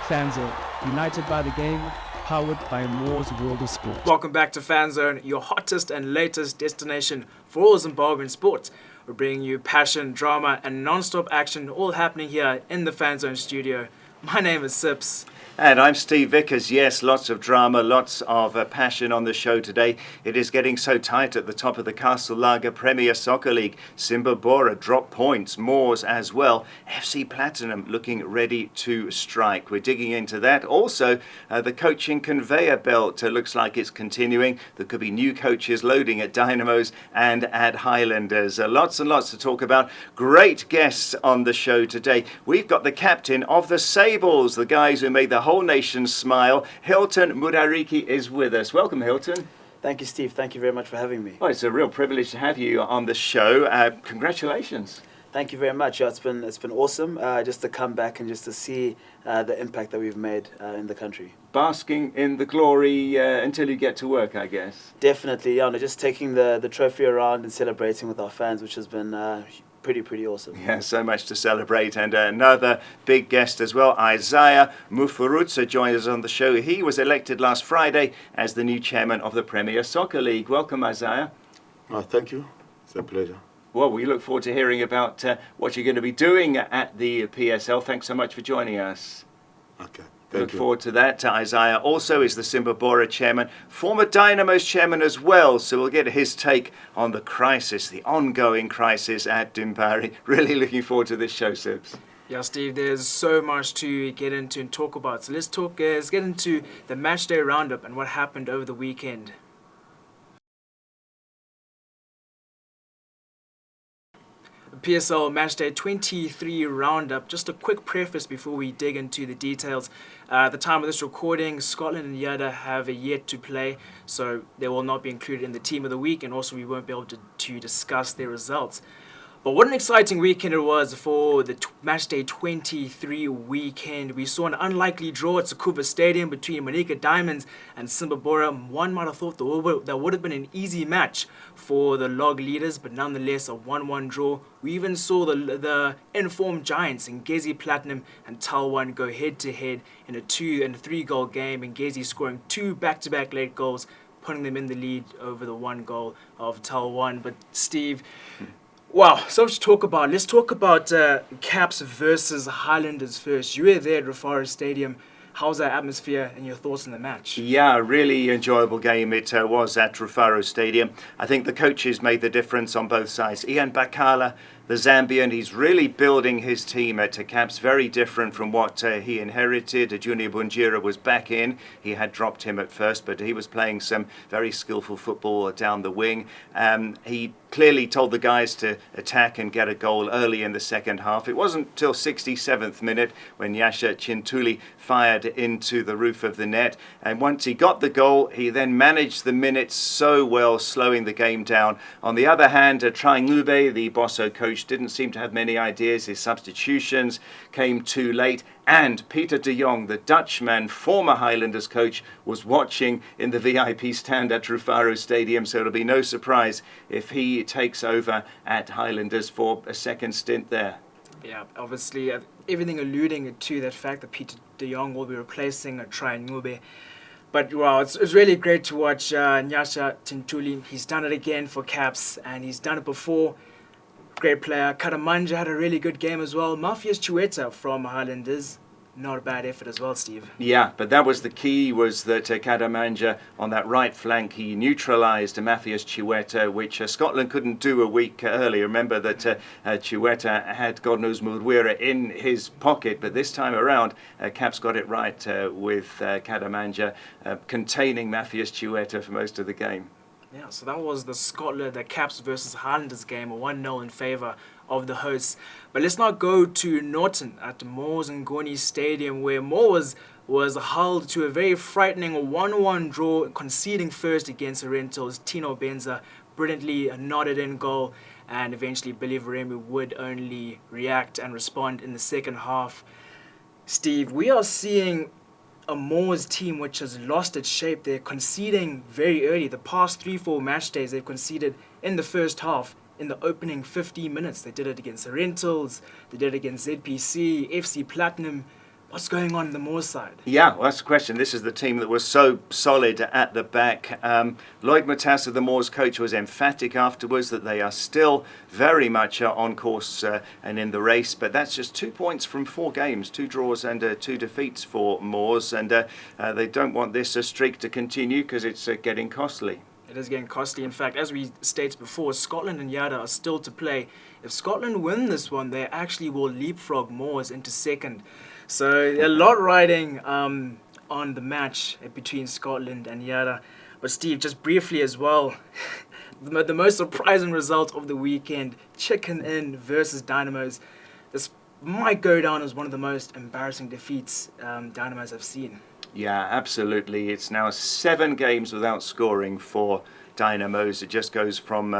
Fanzone, united by the game, powered by Moore's World of Sport. Welcome back to Fanzone, your hottest and latest destination for all Zimbabwean sports. We're bringing you passion, drama, and non-stop action, all happening here in the Fanzone studio. My name is Sips. And I'm Steve Vickers. Yes, lots of drama, lots of passion on the show today. It is getting so tight at the top of the Castle Lager Premier Soccer League. Zimbabwe drop points, Moors as well. FC Platinum looking ready to strike. We're digging into that. Also, the coaching conveyor belt looks like it's continuing. There could be new coaches loading at Dynamos and at Highlanders. Lots and lots to talk about. Great guests on the show today. We've got the captain of the Sables, the guys who made the whole nation smile. Hilton Mudariki is with us. Welcome, Hilton. Thank you, Steve. Thank you very much for having me. Well, it's a real privilege to have you on the show. Congratulations. Thank you very much. It's been awesome just to come back and just to see the impact that we've made in the country. Basking in the glory until you get to work, I guess. Definitely, yeah. No, just taking the trophy around and celebrating with our fans, which has been pretty awesome. Yeah, so much to celebrate. And another big guest as well, Isaiah Mupfurutsa, joined us on the show. He was elected last Friday as the new chairman of the Premier Soccer League. Welcome, Isaiah. Thank you. It's a pleasure. Well, we look forward to hearing about what you're going to be doing at the PSL. Thanks so much for joining us. Okay. Look forward to that. Isaiah also is the Zimbabwe chairman, former Dynamos chairman as well, so we'll get his take on the crisis, the ongoing crisis at Zimbabwe. Really looking forward to this show, Sibs. Yeah, Steve, there's so much to get into and talk about. So let's get into the match day roundup and what happened over the weekend. PSL Matchday 23 Roundup. Just a quick preface before we dig into the details. At the time of this recording, Scotland and Yada have yet to play, so they will not be included in the Team of the Week, and also we won't be able to discuss their results. But what an exciting weekend it was for the Matchday 23 weekend. We saw an unlikely draw at Sakuba Stadium between Monica Diamonds and Zimbabwe. One might have thought that would have been an easy match for the log leaders, but nonetheless a 1-1 draw. We even saw the informed giants Ngezi Platinum and Talwan go head-to-head in a 2 and 3 goal game, and Ngezi scoring 2 back-to-back late goals, putting them in the lead over the 1 goal of Talwan. But Steve... Wow, so much to talk about. Let's talk about Caps versus Highlanders first. You were there at Rufaro Stadium. How's that atmosphere and your thoughts on the match? Yeah, really enjoyable game it was at Rufaro Stadium. I think the coaches made the difference on both sides. Ian Bakala, the Zambian, he's really building his team at Caps, very different from what he inherited. Junior Bunjira was back in. He had dropped him at first, but he was playing some very skillful football down the wing. He clearly told the guys to attack and get a goal early in the second half. It wasn't till 67th minute when Yasha Chintuli fired into the roof of the net. And once he got the goal, he then managed the minutes so well, slowing the game down. On the other hand, Trainube, the Bosso coach, didn't seem to have many ideas. His substitutions came too late. And Peter de Jong, the Dutchman, former Highlanders coach, was watching in the VIP stand at Rufaro Stadium, so it'll be no surprise if he takes over at Highlanders for a second stint there. Yeah, obviously everything alluding to that fact that Peter de Jong will be replacing Trainube. But wow, it's really great to watch Nyasha Tintuli. He's done it again for Caps, and he's done it before. Great player. Katamanja had a really good game as well. Mafias Chiweta from Highlanders. Not a bad effort as well, Steve. Yeah, but that was the key, was that Katamanja on that right flank, he neutralised Mafias Chiweta, which Scotland couldn't do a week earlier. Remember that Chiweta had God knows Mudwira in his pocket, but this time around, Caps got it right with Katamanja containing Mafias Chiweta for most of the game. Yeah, so that was the Caps versus Highlanders game, a 1-0 in favour of the hosts. But let's now go to Norton at Moores Ngoni Stadium, where Moore was held to a very frightening 1-1 draw, conceding first against Orientals. Tino Benza brilliantly nodded in goal, and eventually Billy Veremu would only react and respond in the second half. Steve, we are seeing a Moors team which has lost its shape. They're conceding very early. The past 3-4 match days, they've conceded in the first half in the opening 15 minutes. They did it against the Rentals, they did it against ZPC, FC Platinum. What's going on the Moors side? Yeah, well, that's the question. This is the team that was so solid at the back. Lloyd Matassa, the Moors coach, was emphatic afterwards that they are still very much on course and in the race. But that's just 2 points from 4 games, 2 draws and 2 defeats for Moors. And they don't want this streak to continue because it's getting costly. It is getting costly. In fact, as we stated before, Scotland and Yada are still to play. If Scotland win this one, they actually will leapfrog Moors into second. So a lot riding on the match between Scotland and Yada. But Steve, just briefly as well, the most surprising result of the weekend, Chicken Inn versus Dynamos. This might go down as one of the most embarrassing defeats Dynamos have seen. Yeah, absolutely. It's now 7 games without scoring for Dynamos. It just goes from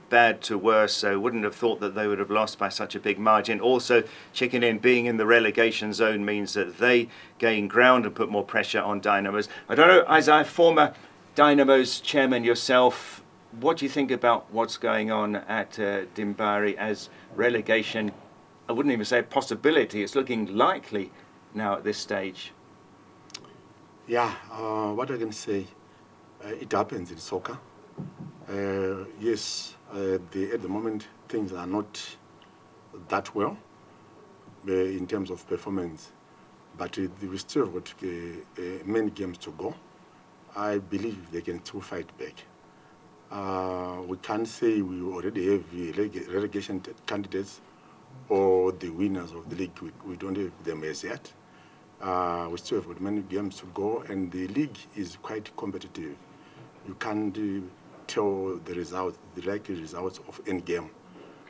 bad to worse, so wouldn't have thought that they would have lost by such a big margin. Also, Chicken Inn being in the relegation zone means that they gain ground and put more pressure on Dynamos. I don't know, Isaiah, former Dynamos chairman yourself, what do you think about what's going on at Dimbari as relegation? I wouldn't even say a possibility, it's looking likely now at this stage. Yeah, what I can say, it happens in soccer. Yes, at the moment things are not that well in terms of performance, but we still have got many games to go. I believe they can still fight back. We can't say we already have relegation candidates or the winners of the league. We don't have them as yet. We still have got many games to go, and the league is quite competitive. You can't tell the results, the likely results of any game.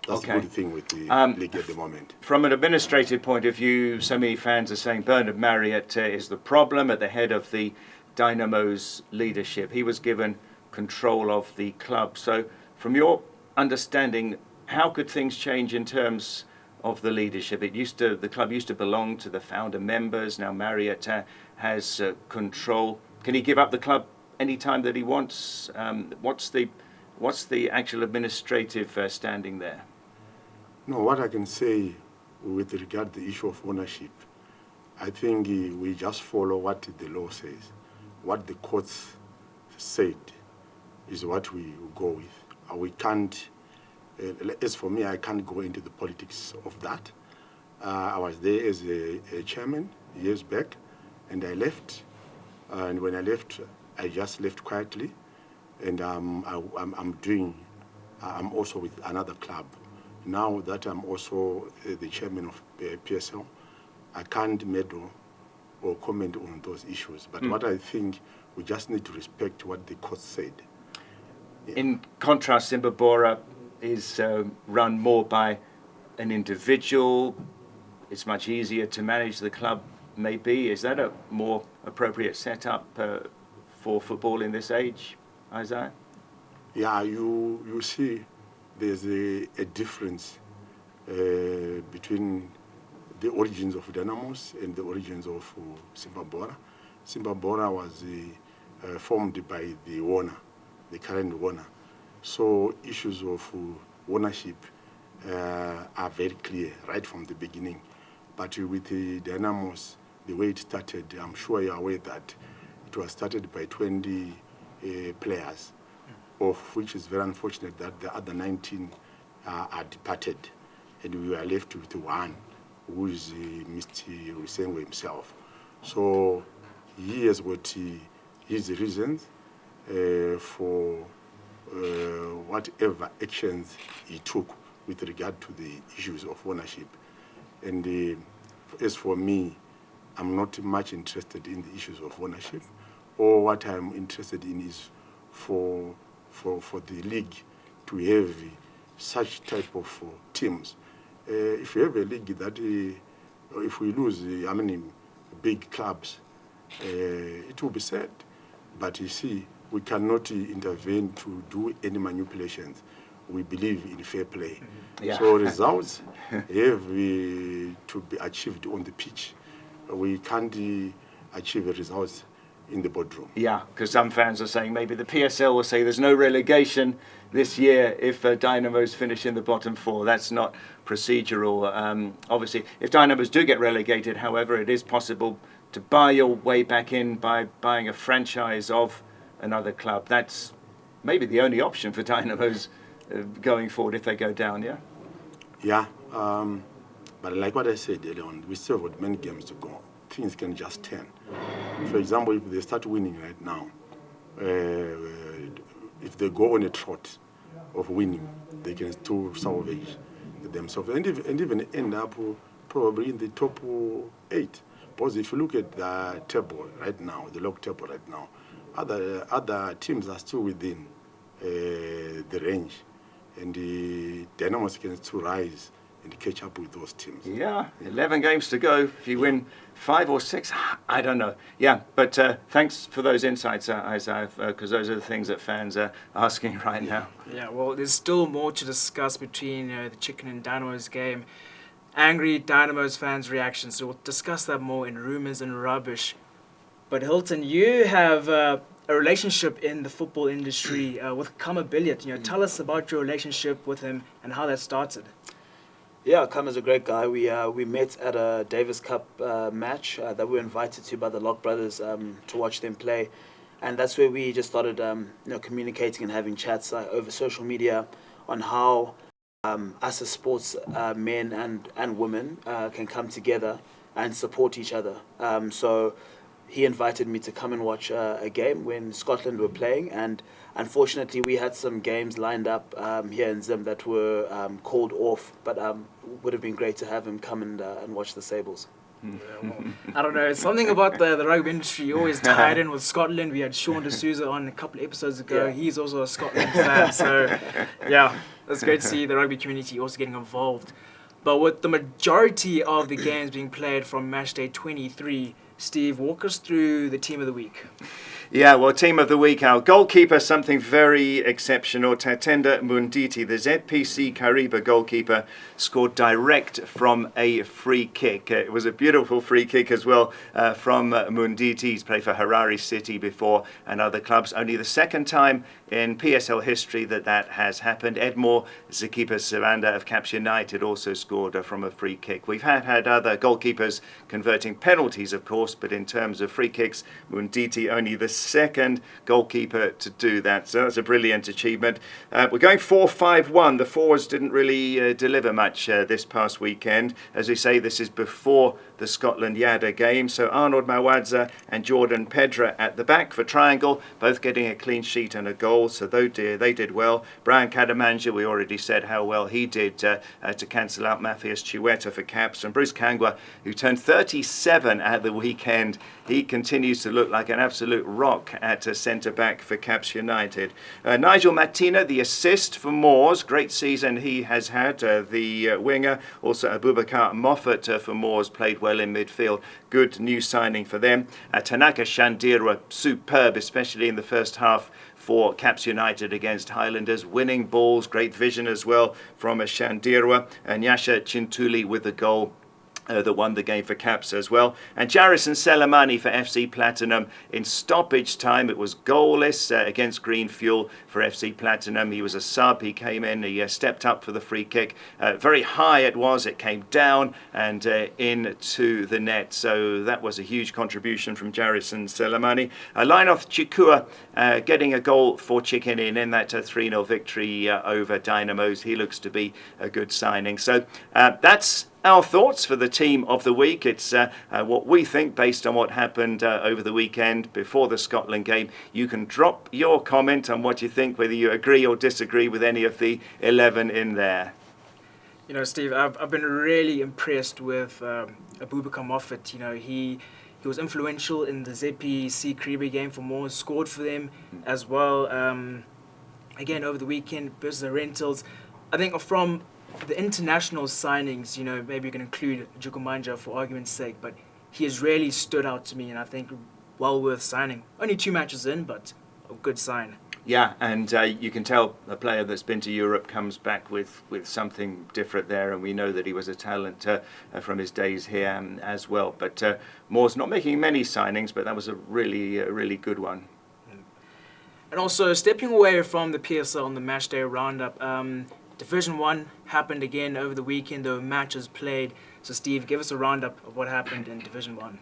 That's Okay. a good thing with the league at the moment. From an administrative point of view, so many fans are saying Bernard Marriott is the problem at the head of the Dynamos leadership. He was given control of the club. So from your understanding, how could things change in terms of the leadership? The club used to belong to the founder members. Now Marriott has control. Can he give up the club any time that he wants? What's the actual administrative standing there? No, what I can say with regard to the issue of ownership, I think we just follow what the law says. What the courts said is what we go with. We can't, as for me, I can't go into the politics of that. I was there as a chairman years back, and I left. And when I left, I just left quietly, and I'm also with another club. Now that I'm also the chairman of PSL, I can't meddle or comment on those issues. But what I think, we just need to respect what the court said. Yeah. In contrast, Zimbabwe is run more by an individual. It's much easier to manage the club, maybe. Is that a more appropriate setup for football in this age, Isaiah? Yeah, you see there's a difference between the origins of Dynamos and the origins of Zimbabwe. Zimbabwe was formed by the owner, the current owner. So issues of ownership are very clear right from the beginning. But with the Dynamos, the way it started, I'm sure you're aware that it was started by 20 players, of which is very unfortunate that the other 19 are departed, and we were left with one, who is Mr. Rusengo himself. So he has got his reasons for whatever actions he took with regard to the issues of ownership. And as for me, I'm not much interested in the issues of ownership. Or what I'm interested in is for the league to have such type of teams. If we have a league that, if we lose how many big clubs, it will be sad. But you see, we cannot intervene to do any manipulations. We believe in fair play. Yeah. So results have to be achieved on the pitch. We can't achieve results in the boardroom. Yeah, because some fans are saying maybe the PSL will say there's no relegation this year if Dynamos finish in the bottom four. That's not procedural. Obviously, if Dynamos do get relegated, however, it is possible to buy your way back in by buying a franchise of another club. That's maybe the only option for Dynamos going forward if they go down, yeah? Yeah, but like what I said earlier on, we still have many games to go. Things can just turn. For example, if they start winning right now, if they go on a trot of winning, they can still salvage themselves and even end up probably in the top 8. Because if you look at the table right now, the log table right now, other teams are still within the range, and the Dynamos can still rise and catch up with those teams. Yeah, 11 games to go. If you win 5 or 6, I don't know. Yeah, but thanks for those insights, Isaiah, because those are the things that fans are asking right now. Yeah, well, there's still more to discuss between the Chicken and Dynamos game. Angry Dynamos fans' reactions, so we'll discuss that more in Rumours and Rubbish. But Hilton, you have a relationship in the football industry with Kama Billet. Tell us about your relationship with him and how that started. Yeah, Kama's a great guy. We met at a Davis Cup match that we were invited to by the Lock brothers to watch them play, and that's where we just started communicating and having chats over social media on how us as sports men and women can come together and support each other. So he invited me to come and watch a game when Scotland were playing, and unfortunately we had some games lined up here in Zim that were called off, but would have been great to have him come and watch the Sables. Yeah, well, I don't know, something about the rugby industry always tied in with Scotland. We had Sean D'Souza on a couple of episodes ago. Yeah. He's also a Scotland fan, so yeah, it's great to see the rugby community also getting involved. But with the majority of the games being played from Matchday 23, Steve, walk us through the team of the week. Yeah, well, team of the week, our goalkeeper, something very exceptional. Tatenda Munditi, the ZPC Kariba goalkeeper, scored direct from a free kick. It was a beautiful free kick as well from Munditi. He's played for Harare City before and other clubs. Only the second time in PSL history that has happened. Edmore Zikipa Savanda of Caps United also scored from a free kick. We've had other goalkeepers converting penalties, of course, but in terms of free kicks, Munditi only the second goalkeeper to do that. So that's a brilliant achievement. We're going 4-5-1. The forwards didn't really deliver much this past weekend. As we say, this is before the Scotland-Yada game. So Arnold Mawadza and Jordan Pedra at the back for Triangle, both getting a clean sheet and a goal. So they did well. Brian Kadamanja, we already said how well he did to cancel out Matthias Chiweta for Caps. And Bruce Kangwa, who turned 37 at the weekend, he continues to look like an absolute rock at centre-back for Caps United. Nigel Matina, the assist for Moors. Great season he has had, the winger. Also Abubakar Moffat for Moors, played well in midfield. Good new signing for them. Tanaka Shandira, superb, especially in the first half for Caps United against Highlanders. Winning balls, great vision as well from Shandirwa. And Yasha Chintuli with the goal that won the game for Caps as well. And Jarrison Selemani for FC Platinum. In stoppage time, it was goalless against Green Fuel for FC Platinum. He was a sub. He came in. He stepped up for the free kick. Very high it was. It came down and into the net. So that was a huge contribution from Jarrison Selemani. Linoth Chikua getting a goal for Chicken in that 3-0 victory over Dynamos. He looks to be a good signing. So that's our thoughts for the team of the week. It's what we think based on what happened over the weekend before the Scotland game. You can drop your comment on what you think, whether you agree or disagree with any of the 11 in there. Steve, I've been really impressed with Abubakar Moffat. He was influential in the ZPC Kariba game for Moors, scored for them as well. Again, over the weekend, versus the Rentals. I think from the international signings, maybe you can include Jukumanja for argument's sake, but he has really stood out to me, and I think well worth signing. Only 2 matches in, but a good sign. Yeah, and you can tell a player that's been to Europe comes back with something different there, and we know that he was a talent from his days here as well. But Moore's not making many signings, but that was a really good one. And also, stepping away from the PSL on the matchday roundup, Division 1 happened again over the weekend. There were matches played. So, Steve, give us a roundup of what happened in Division 1.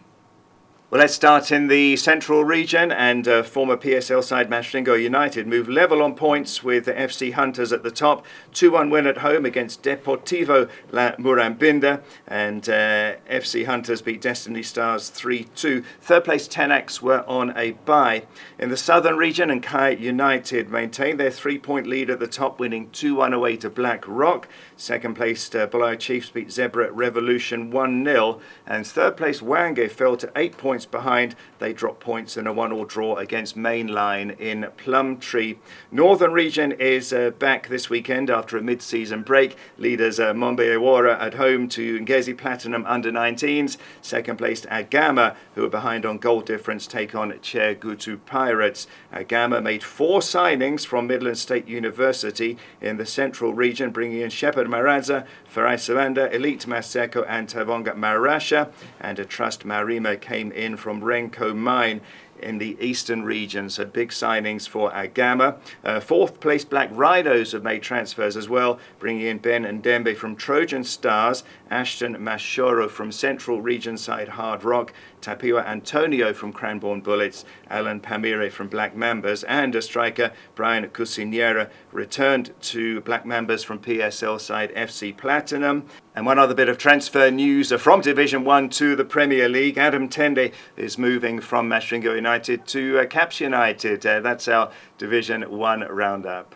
Well, let's start in the central region, and former PSL side Masvingo United moved level on points with the FC Hunters at the top. 2-1 win at home against Deportivo La Murambinda, and FC Hunters beat Destiny Stars 3-2. Third place Tenax were on a bye. In the southern region, and Kai United maintained their 3-point lead at the top, winning 2-1 away to Black Rock. Second place Bulawayo Chiefs beat Zebra Revolution 1-0, and third place Wange fell to 8 points behind. They dropped points in a 1-1 draw against Mainline in Plumtree. Northern region is back this weekend after a mid-season break. Leaders Mombeewara at home to Ngezi Platinum under-19s. Second placed Agama, who are behind on goal difference, take on Chibuku Pirates. Agama made 4 signings from Midland State University in the central region, bringing in Shepherd Maraza, Farai Sawanda, Elite Maseko and Tavonga Marasha, and a Trust Marima came in from Renko Mine in the eastern region. So big signings for Agama. Fourth place Black Rhinos have made transfers as well, bringing in Ben and Dembe from Trojan Stars, Ashton Mashoro from Central Region side Hard Rock, Tapua Antonio from Cranbourne Bullets, Alan Pamire from Black Mambas, and a striker, Brian Cusinera, returned to Black Mambas from PSL side FC Platinum. And one other bit of transfer news from Division 1 to the Premier League. Adam Tende is moving from Masvingo United to Caps United. That's our Division 1 roundup.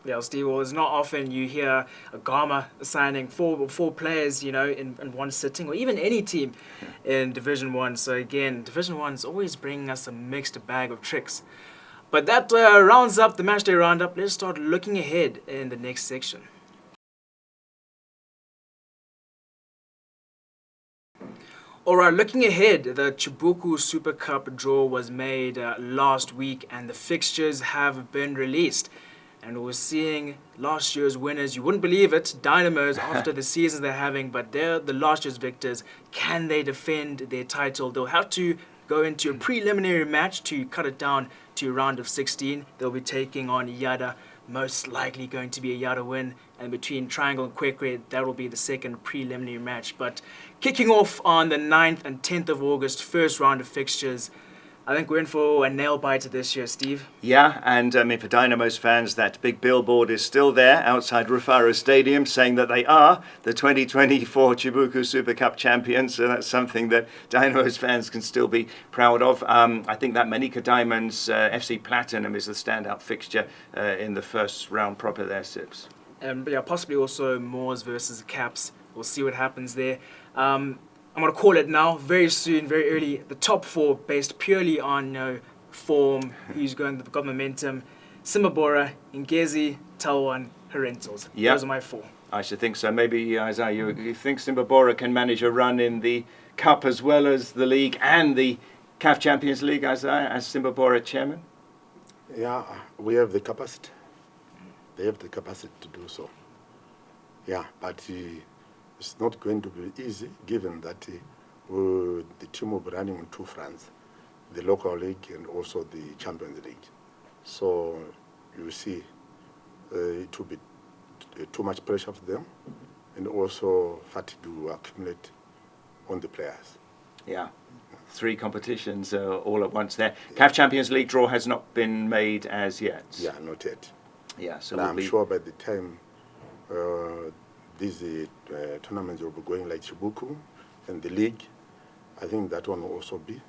Yeah, Steve, well, it's not often you hear a Gama signing four players, in one sitting, or even any team in Division 1. So again, Division 1 is always bringing us a mixed bag of tricks. But that rounds up the matchday roundup. Let's start looking ahead in the next section. Alright, looking ahead, the Chibuku Super Cup draw was made last week, and the fixtures have been released. And we're seeing last year's winners. You wouldn't believe it, Dynamos, after the seasons they're having, but they're the last year's victors. Can they defend their title? They'll have to go into a preliminary match to cut it down to a round of 16. They'll be taking on Yada, most likely going to be a Yada win. And between Triangle and Kwekwe, that will be the second preliminary match. But kicking off on the 9th and 10th of August, first round of fixtures. I think we're in for a nail-biter this year, Steve. Yeah, and for Dynamos fans, that big billboard is still there outside Rufaro Stadium saying that they are the 2024 Chibuku Super Cup champions. So that's something that Dynamos fans can still be proud of. I think that Manika Diamonds FC Platinum is the standout fixture in the first round proper there, Sips. Possibly also Moors versus Caps. We'll see what happens there. I'm going to call it now, very soon, very early. The top 4 based purely on form, who's got momentum. Simbabora, Ngezi, Talwan, Herentals. Yep. Those are my 4. I should think so. Maybe, Isaiah, you think Simbabora can manage a run in the Cup as well as the League and the CAF Champions League, Isaiah, as Simbabora chairman? Yeah, we have the capacity. They have the capacity to do so. Yeah, but it's not going to be easy, given that the team will be running on 2 fronts, the local league and also the Champions League. So you see, it will be too much pressure for them, and also fatigue will accumulate on the players. Yeah, 3 competitions all at once there. CAF Champions League draw has not been made as yet. Yeah, not yet. Yeah, so I'm sure by the time these tournaments will be going like Chibuku and the league, I think that one will also be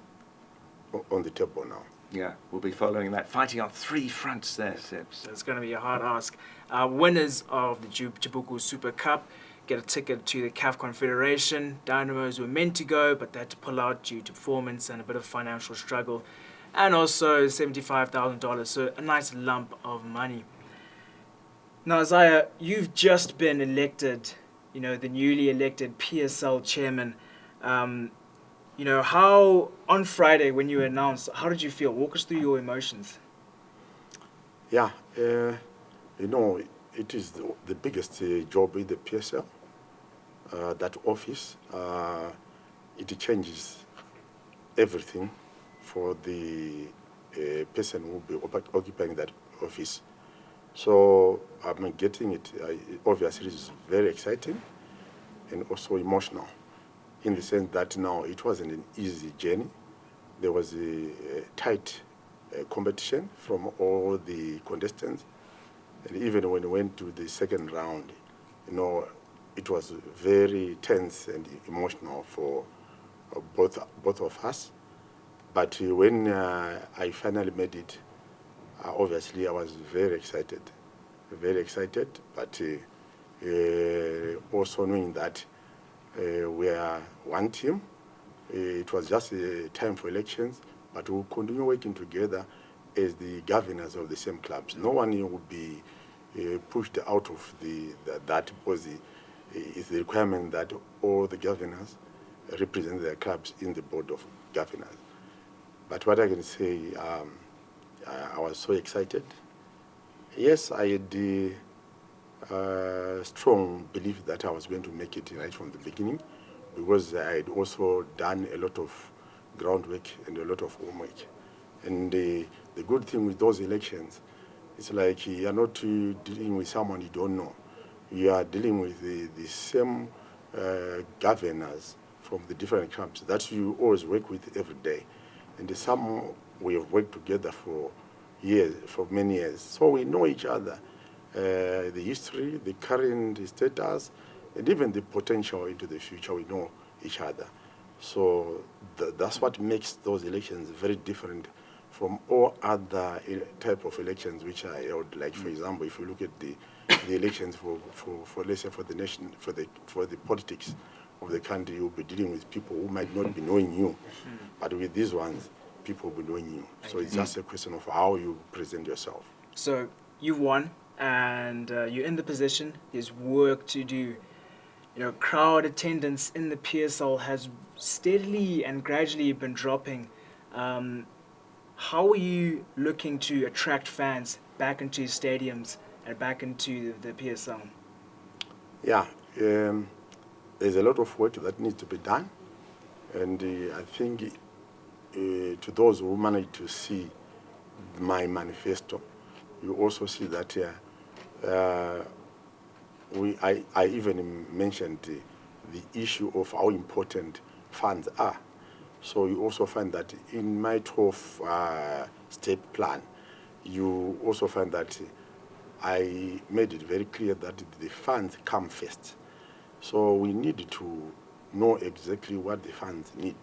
on the table now. Yeah, we'll be following that, fighting on 3 fronts there, Sips. So it's going to be a hard ask. Winners of the Chibuku Super Cup get a ticket to the CAF Confederation. Dynamos were meant to go, but they had to pull out due to performance and a bit of financial struggle. And also $75,000, so a nice lump of money. Now, Isaiah, you've just been elected, the newly elected PSL chairman. How, on Friday when you were announced, how did you feel? Walk us through your emotions. Yeah, it is the biggest job in the PSL. That office, it changes everything for the person who will be occupying that office. So I'm getting it. Obviously, it's very exciting and also emotional, in the sense that now it wasn't an easy journey. There was a tight competition from all the contestants, and even when we went to the second round, it was very tense and emotional for both of us. But when I finally made it, obviously I was very excited, but also knowing that we are one team. It was just a time for elections, but we'll continue working together as the governors of the same clubs. No one will be pushed out of that, because it's the requirement that all the governors represent their clubs in the board of governors. But what I can say, I was so excited. Yes, I had a strong belief that I was going to make it right from the beginning, because I had also done a lot of groundwork and a lot of homework. And the good thing with those elections, it's like you are not dealing with someone you don't know. You are dealing with the same governors from the different clubs that you always work with every day. And some we have worked together for many years. So we know each other, the history, the current status, and even the potential into the future. We know each other. So that's what makes those elections very different from all other type of elections which are held. Like, for example, if you look at the elections for let's say for the nation, for the politics of the country, you'll be dealing with people who might not be knowing you, but with these ones, people will be knowing you. So it's just a question of how you present yourself. So you've won, and you're in the position. There's work to do. Crowd attendance in the PSL has steadily and gradually been dropping. How are you looking to attract fans back into stadiums and back into the PSL? Yeah, there's a lot of work that needs to be done, and I think to those who managed to see my manifesto, you also see that I even mentioned the issue of how important funds are. So you also find that in my 12-step plan, you also find that I made it very clear that the funds come first. So we need to know exactly what the funds need,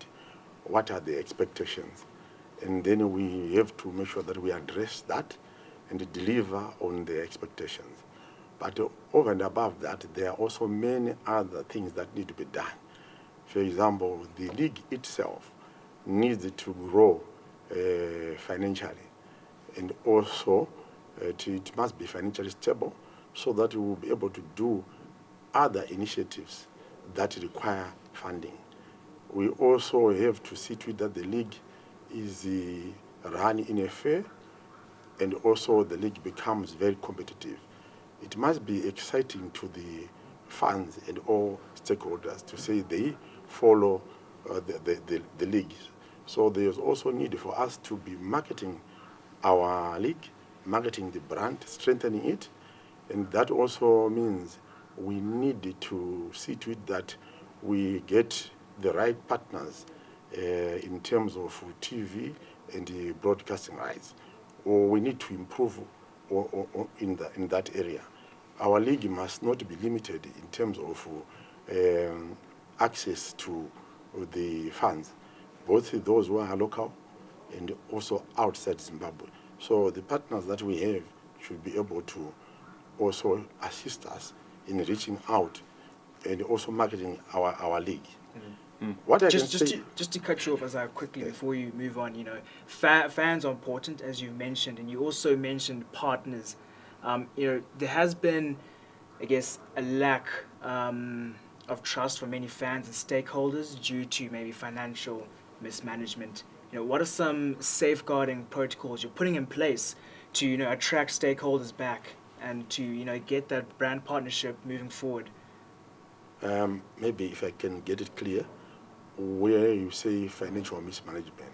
what are the expectations, and then we have to make sure that we address that and deliver on the expectations. But over and above that, there are also many other things that need to be done. For example, the league itself needs to grow financially, and also it must be financially stable so that we will be able to do other initiatives that require funding. We also have to see to it that the league is run in a fair, and also the league becomes very competitive. It must be exciting to the fans and all stakeholders to say they follow the league. So there's also need for us to be marketing our league, marketing the brand, strengthening it, and that also means we need to see to it that we get the right partners in terms of TV and the broadcasting rights, or we need to improve in that area. Our league must not be limited in terms of access to the funds, both those who are local and also outside Zimbabwe. So the partners that we have should be able to also assist us in reaching out and also marketing our league. What I can say, just to cut you off as I quickly before you move on, fans are important, as you mentioned, and you also mentioned partners. There has been, I guess, a lack of trust from many fans and stakeholders due to maybe financial mismanagement. What are some safeguarding protocols you're putting in place to attract stakeholders back and to get that brand partnership moving forward? Maybe if I can get it clear, where you say financial mismanagement,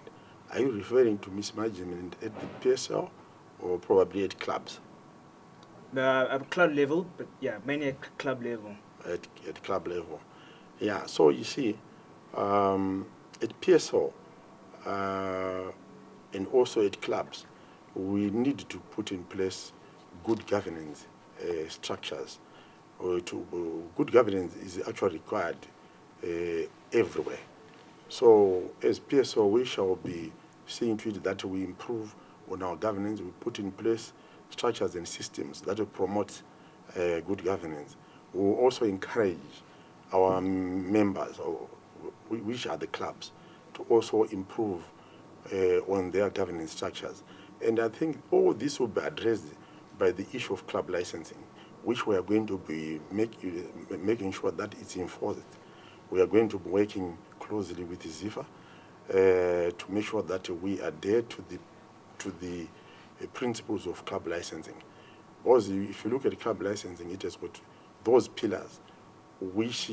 are you referring to mismanagement at the PSL or probably at clubs? At club level, but yeah, mainly at club level. At club level. Yeah, so you see, at PSL and also at clubs, we need to put in place good governance structures. Good governance is actually required everywhere. So as PSL, we shall be seeing to it that we improve on our governance. We put in place structures and systems that will promote good governance. We will also encourage our members, which are the clubs, to also improve on their governance structures. And I think all this will be addressed by the issue of club licensing, which we are going to be making sure that it's enforced. We are going to be working closely with ZIFA to make sure that we adhere to the principles of club licensing. Because if you look at club licensing, it has got those pillars which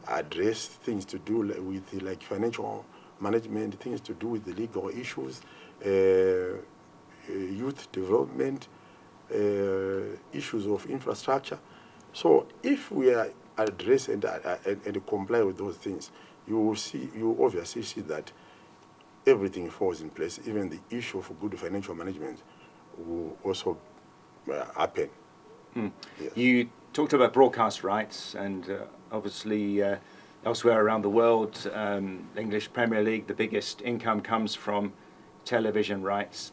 address things to do with like financial management, things to do with the legal issues, youth development, issues of infrastructure. So if we are address and comply with those things, you obviously see that everything falls in place. Even the issue of good financial management will also happen. Mm. Yes. You talked about broadcast rights, and obviously elsewhere around the world, English Premier League, the biggest income comes from television rights.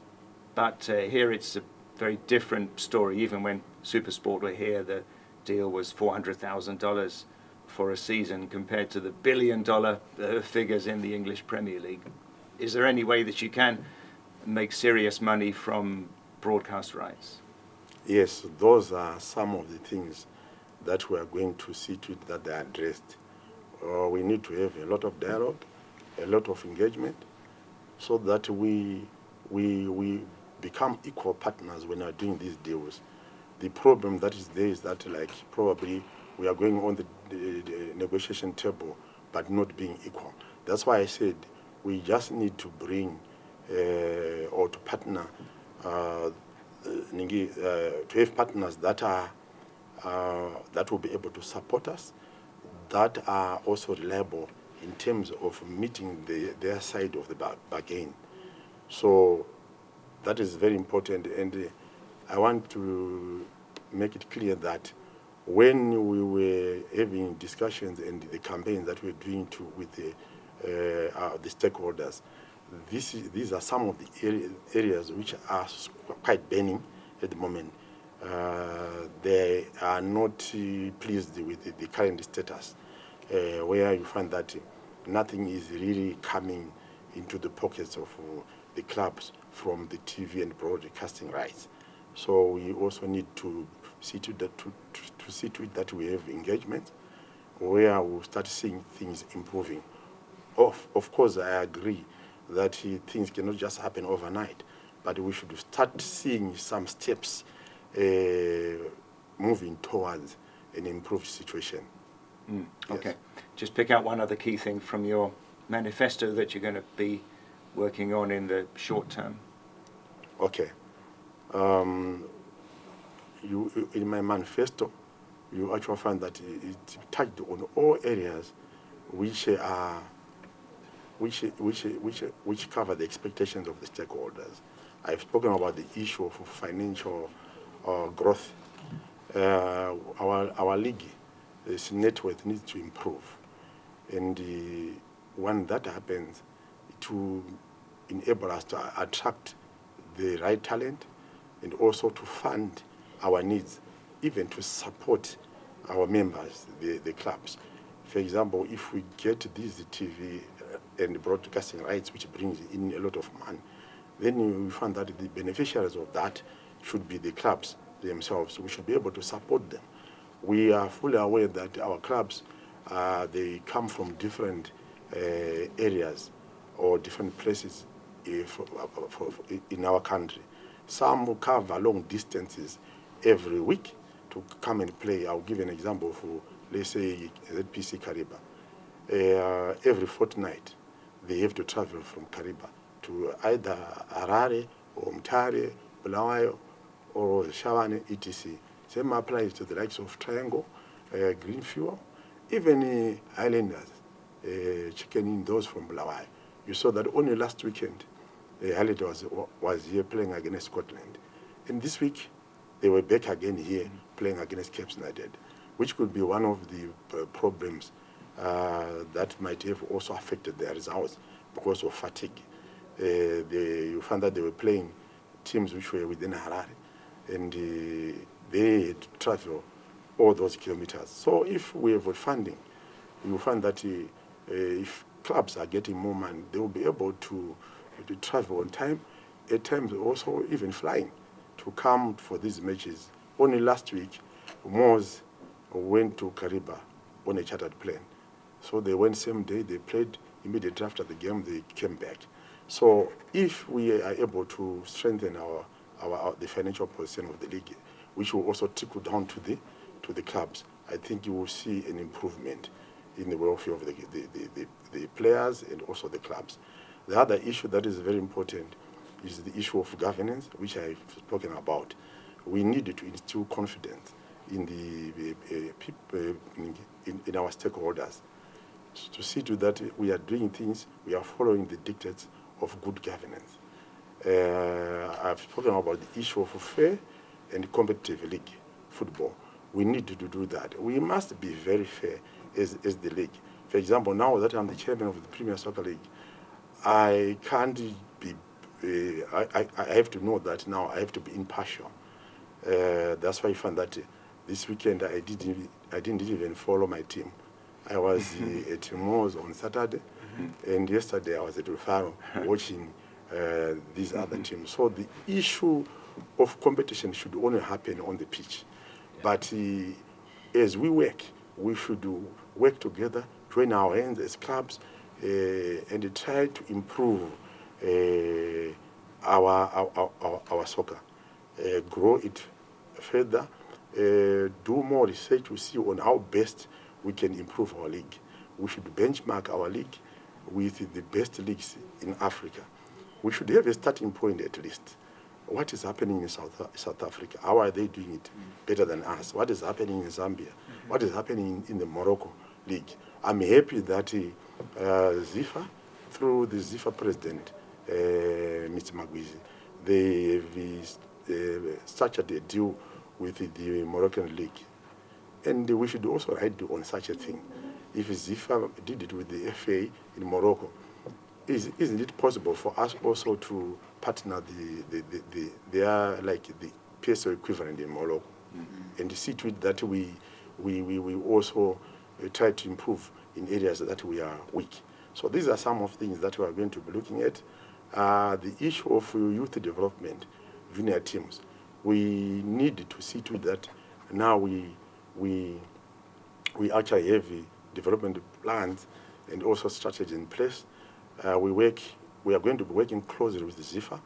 But here it's a very different story. Even when SuperSport were here, the deal was $400,000 for a season compared to the $1 billion figures in the English Premier League. Is there any way that you can make serious money from broadcast rights? Yes, those are some of the things that we are going to see to it that they are addressed. We need to have a lot of dialogue, a lot of engagement, so that we become equal partners when we are doing these deals. The problem that is there is that probably we are going on the negotiation table but not being equal. That's why I said we just need to bring or to partner, to have partners that will be able to support us, that are also reliable in terms of meeting their side of the bargain. So that is very important, and I want to make it clear that when we were having discussions and the campaigns that we're doing with the stakeholders, these are some of the areas which are quite burning at the moment. They are not pleased with the current status, where you find that nothing is really coming into the pockets of the clubs from the TV and broadcasting rights. So we also need to see to it that we have engagement, where we'll start seeing things improving. Of course, I agree that things cannot just happen overnight, but we should start seeing some steps moving towards an improved situation. Mm. Yes. Okay. Just pick out one other key thing from your manifesto that you're going to be working on in the short term. Okay. In my manifesto, you actually find that it touched on all areas which cover the expectations of the stakeholders. I've spoken about the issue of financial growth. Our league, this net worth needs to improve, and when that happens, it will enable us to attract the right talent and also to fund our needs, even to support our members, the clubs. For example, if we get these TV and broadcasting rights, which brings in a lot of money, then we find that the beneficiaries of that should be the clubs themselves. We should be able to support them. We are fully aware that our clubs, they come from different areas or different places in our country. Some will cover long distances every week to come and play. I'll give an example for, let's say, ZPC Kariba. Every fortnight, they have to travel from Kariba to either Harare or Mtare, Bulawayo, or Shawane, etc. Same applies to the likes of Triangle, Greenfuel, even Highlanders, chicken in those from Bulawayo. You saw that only last weekend, Highlanders was here playing against Scotland. And this week, they were back again here playing against Cape United, which could be one of the problems that might have also affected their results because of fatigue. You found that they were playing teams which were within Harare, and they had to travel all those kilometers. So if we have funding, you will find that if clubs are getting more money, they will be able to travel on time, at times also even flying to come for these matches. Only last week, Moz went to Kariba on a chartered plane. So they went same day, they played immediately after the game, they came back. So if we are able to strengthen the financial position of the league, which will also trickle down to the clubs, I think you will see an improvement in the welfare of the players and also the clubs. The other issue that is very important is the issue of governance, which I've spoken about. We need to instill confidence in in our stakeholders to see to that we are doing things, we are following the dictates of good governance. I've spoken about the issue of fair and competitive league football. We need to do that. We must be very fair as the league. For example, now that I'm the chairman of the Premier Soccer League, I can't be, I have to know that now I have to be impartial. That's why I found that this weekend I didn't even follow my team. I was at Moz on Saturday, and yesterday I was at Rufaro watching these other teams. So the issue of competition should only happen on the pitch. But as we work, we should work together, join our hands as clubs, and try to improve our soccer, grow it further, do more research to see on how best we can improve our league. We should benchmark our league with the best leagues in Africa. We should have a starting point at least. What is happening in South Africa? How are they doing it better than us? What is happening in Zambia? What is happening in the Morocco League? I'm happy that ZIFA, through the ZIFA president, Mr. Magwizi, they have structured a deal with the Moroccan League. And we should also write on such a thing. If ZIFA did it with the FA in Morocco, isn't it possible for us also to partner they are like the PSL equivalent in Morocco, and see to it that we also try to improve in areas that we are weak. So these are some of the things that we are going to be looking at. The issue of youth development, junior teams, we need to see to it that now we actually have development plans and also strategy in place. We are going to be working closely with the ZIFA.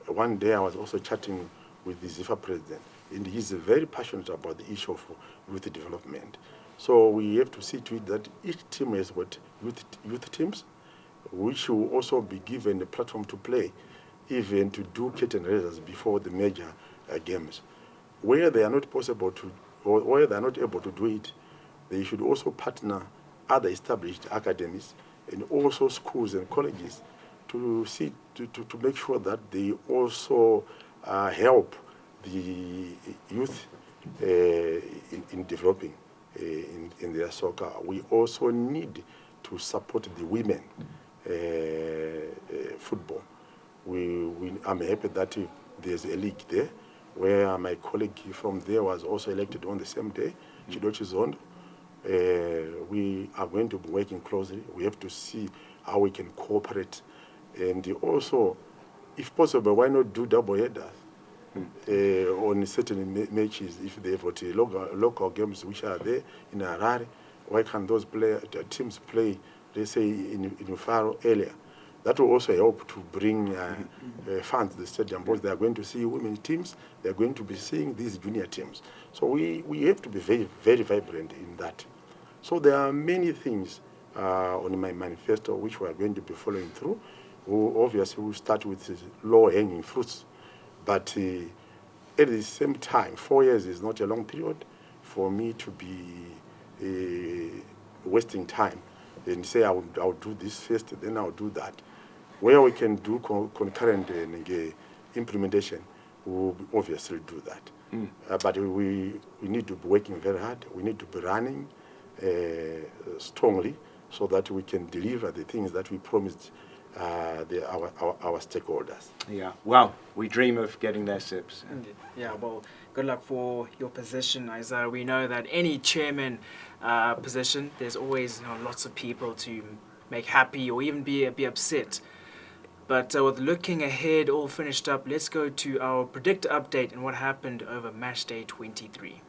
One day I was also chatting with the ZIFA president, and he's very passionate about the issue of youth development. So we have to see to it that each team has got youth teams, which will also be given a platform to play, even to do curtain raisers before the major games. Where they are not possible to, or where they are not able to do it, they should also partner other established academies and also schools and colleges to see to make sure that they also help the youth in developing in their soccer. We also need to support the women football. I'm happy that there's a league there where my colleague from there was also elected on the same day, Chidochi Zondo. We are going to be working closely. We have to see how we can cooperate. And also, if possible, why not do double headers on certain matches? If they've got local games which are there in Harare, why can't those teams play, let's say, in Faro earlier? That will also help to bring fans to the stadium, because they are going to see women's teams, they are going to be seeing these junior teams. So we have to be very, very vibrant in that. So there are many things on my manifesto which we are going to be following through. Obviously, we'll start with low-hanging fruits, but at the same time, 4 years is not a long period for me to be wasting time and say I'll do this first, then I'll do that. Where we can do concurrent implementation, we'll obviously do that. But we need to be working very hard. We need to be running strongly so that we can deliver the things that we promised our stakeholders. Yeah, well, we dream of getting there, Sips. Yeah, well, good luck for your position, Isaiah. We know that any chairman position, there's always lots of people to make happy or even be upset. But with looking ahead, all finished up, let's go to our predictor update and what happened over match day 23.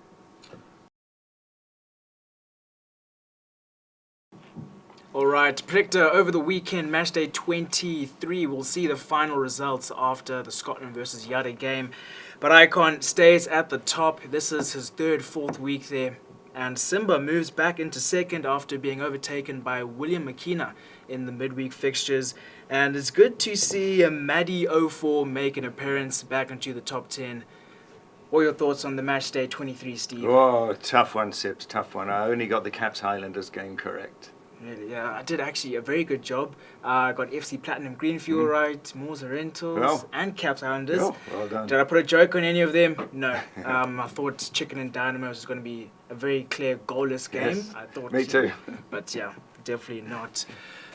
All right, predictor, over the weekend, match day 23, we'll see the final results after the Scotland versus Yada game. But Icon stays at the top. This is his fourth week there. And Simba moves back into second after being overtaken by William McKenna in the midweek fixtures. And it's good to see Maddie 04 make an appearance back into the top 10. What are your thoughts on the match day 23, Steve? Oh, tough one, Sips, tough one. I only got the Caps Highlanders game correct. Really, yeah, I did actually a very good job. I got FC Platinum Greenfield right, Moosa Rentals, and Caps Islanders. Well done. Did I put a joke on any of them? No. I thought Chicken and Dynamos was going to be a very clear goalless game. Yes, I thought, me too. But yeah, definitely not.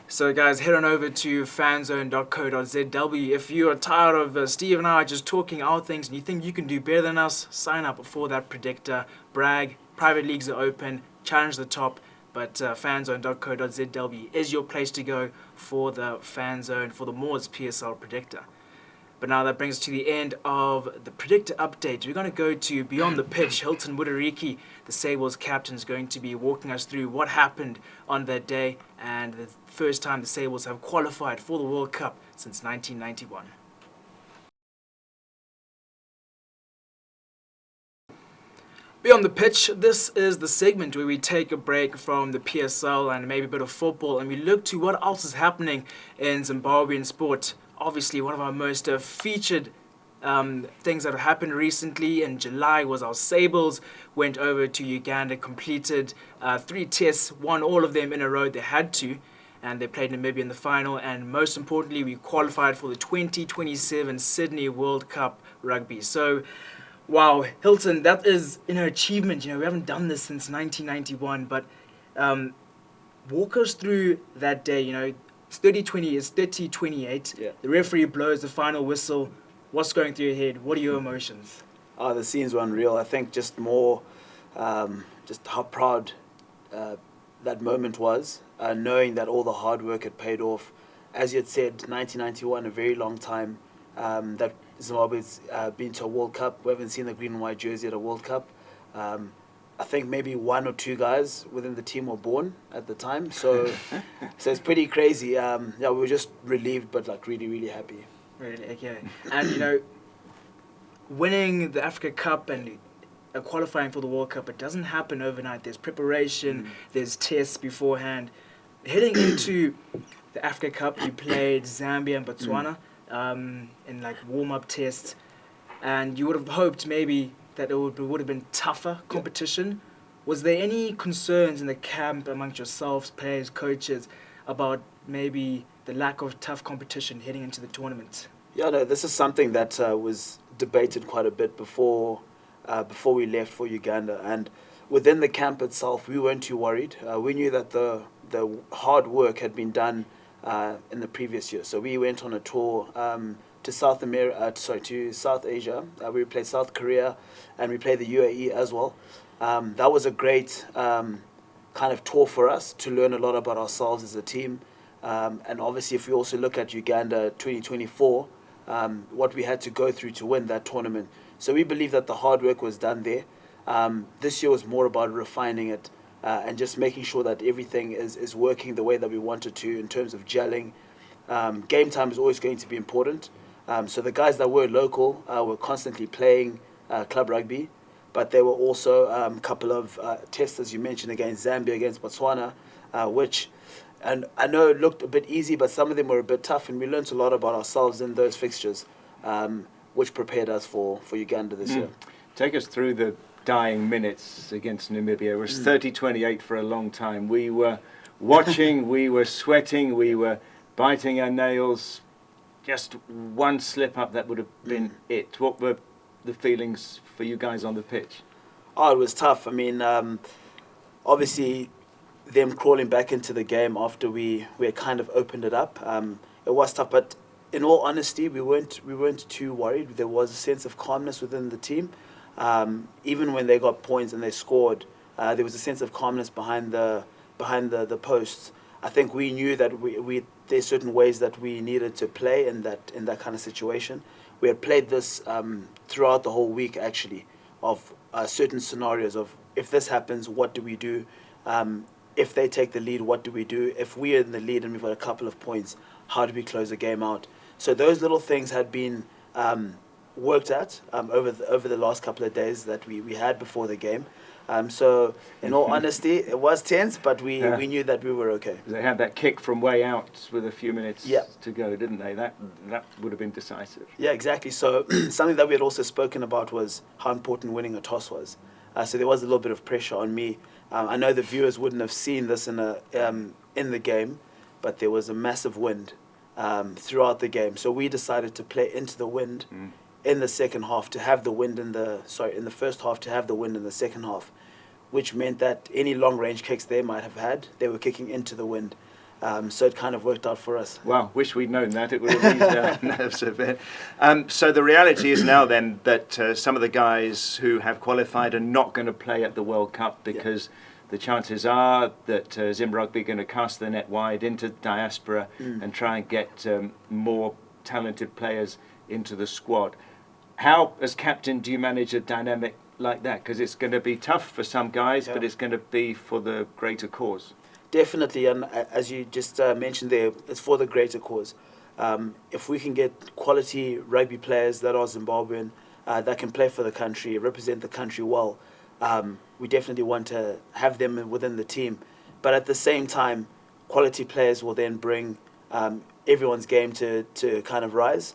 So guys, head on over to fanzone.co.zw. If you are tired of Steve and I just talking our things and you think you can do better than us, sign up for that predictor. Brag, private leagues are open, challenge the top. But fanzone.co.zw is your place to go for the fan zone, for the Moors PSL Predictor. But now that brings us to the end of the Predictor update. We're going to go to Beyond the Pitch. Hilton Mudariki, the Sables captain, is going to be walking us through what happened on that day and the first time the Sables have qualified for the World Cup since 1991. Beyond the Pitch, this is the segment where we take a break from the PSL and maybe a bit of football and we look to what else is happening in Zimbabwean sport. Obviously, one of our most featured things that have happened recently in July was our Sables went over to Uganda, completed 3 tests, won all of them in a row. They had to, and they played Namibia in the final. And most importantly, we qualified for the 2027 Sydney World Cup rugby. So, wow, Hilton, that is an achievement. We haven't done this since 1991, but walk us through that day. It's 30-20, it's 30-28. Yeah. The referee blows the final whistle. What's going through your head? What are your emotions? The scenes were unreal. I think just more, just how proud that moment was, knowing that all the hard work had paid off. As you had said, 1991, a very long time that Zimbabwe's been to a World Cup. We haven't seen the green and white jersey at a World Cup. I think maybe 1 or 2 guys within the team were born at the time. So it's pretty crazy. Yeah, we were just relieved, but really, really happy. Really, okay. And, winning the Africa Cup and qualifying for the World Cup, it doesn't happen overnight. There's preparation, there's tests beforehand. Heading into the Africa Cup, you played Zambia and Botswana in warm-up tests, and you would have hoped maybe that it would have been tougher competition. Was there any concerns in the camp amongst yourselves, players, coaches, about maybe the lack of tough competition heading into the tournament? Yeah, no, this is something that was debated quite a bit before we left for Uganda, and within the camp itself, we weren't too worried. We knew that the hard work had been done in the previous year, so we went on a tour to South Asia. We played South Korea, and we played the UAE as well. That was a great kind of tour for us to learn a lot about ourselves as a team. And obviously, if we also look at Uganda 2024, what we had to go through to win that tournament. So we believe that the hard work was done there. This year was more about refining it and just making sure that everything is working the way that we wanted to in terms of gelling. game time is always going to be important. So the guys that were local were constantly playing club rugby, but there were also a couple of tests, as you mentioned, against Zambia, against Botswana, which, and I know it looked a bit easy, but some of them were a bit tough, and we learned a lot about ourselves in those fixtures, which prepared us for Uganda this year. Take us through the dying minutes against Namibia. It was 30-28 for a long time. We were watching, we were sweating, we were biting our nails. Just one slip up, that would have been it. What were the feelings for you guys on the pitch? Oh, it was tough. I mean, obviously, them crawling back into the game after we had kind of opened it up, it was tough. But in all honesty, we weren't too worried. There was a sense of calmness within the team. Even when they got points and they scored, there was a sense of calmness behind the posts. I think we knew that there's certain ways that we needed to play in that kind of situation. We had played this throughout the whole week, actually, of certain scenarios of, if this happens, what do we do? If they take the lead, what do we do? If we're in the lead and we've got a couple of points, how do we close the game out? So those little things had been worked at over the last couple of days that we had before the game. So in all honesty, it was tense, but we knew that we were okay. They had that kick from way out with a few minutes to go, didn't they? That would have been decisive. Yeah, exactly. So something that we had also spoken about was how important winning a toss was. So there was a little bit of pressure on me. I know the viewers wouldn't have seen this in the game, but there was a massive wind throughout the game. So we decided to play into the wind in the second half, to have the wind in the first half, to have the wind in the second half, which meant that any long range kicks they might have had, they were kicking into the wind. So it kind of worked out for us. Wow, wish we'd known that. It would have eased our nerves a bit. So the reality is now then that some of the guys who have qualified are not going to play at the World Cup because the chances are that Zimbabwe are going to cast the net wide into diaspora and try and get more talented players into the squad. How, as captain, do you manage a dynamic like that? Because it's going to be tough for some guys, but it's going to be for the greater cause. Definitely, and as you just mentioned there, it's for the greater cause. If we can get quality rugby players that are Zimbabwean, that can play for the country, represent the country well, we definitely want to have them within the team. But at the same time, quality players will then bring everyone's game to kind of rise,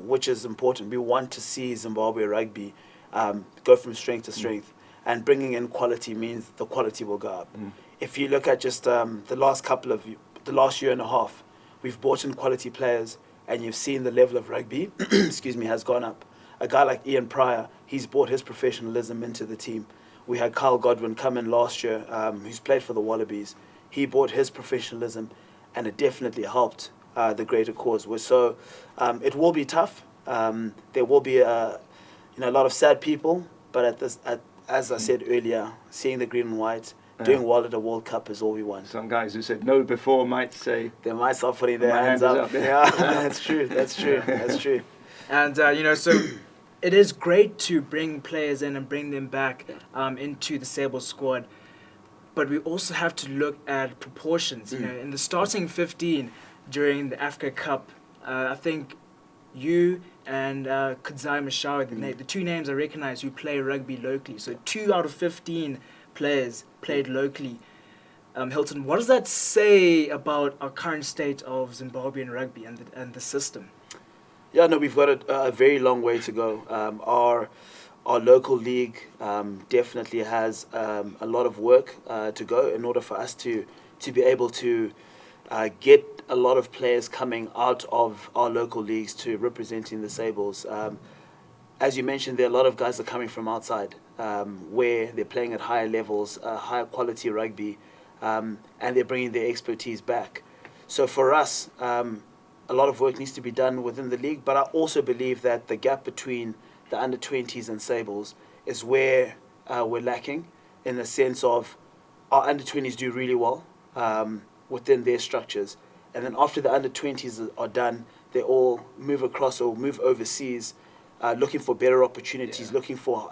which is important. We want to see Zimbabwe rugby go from strength to strength, and bringing in quality means the quality will go up. If you look at just the last year and a half, we've brought in quality players, and you've seen the level of rugby, has gone up. A guy like Ian Pryor, he's brought his professionalism into the team. We had Carl Godwin come in last year, who's played for the Wallabies. He brought his professionalism, and it definitely helped the greater cause. So it will be tough. There will be a lot of sad people, but as I said earlier, seeing the green and white, doing well at a World Cup is all we want. Some guys who said no before might say... They might start putting their hands up. Yeah, that's true. And, so it is great to bring players in and bring them back into the Sables squad. But we also have to look at proportions. In the starting 15 during the Africa Cup, I think you and Kudzai Mashawi, the two names I recognize who play rugby locally. So 2 out of 15 players played locally. Hilton, what does that say about our current state of Zimbabwean rugby and the system? Yeah, no, we've got a very long way to go. Our local league definitely has a lot of work to go in order for us to be able to get a lot of players coming out of our local leagues to representing the Sables. As you mentioned, there are a lot of guys that are coming from outside where they're playing at higher levels, higher quality rugby, and they're bringing their expertise back. So for us, a lot of work needs to be done within the league, but I also believe that the gap between the under-20s and Sables is where we're lacking, in the sense of our under-20s do really well within their structures, and then after the under-20s are done, they all move across or move overseas, looking for better opportunities, looking for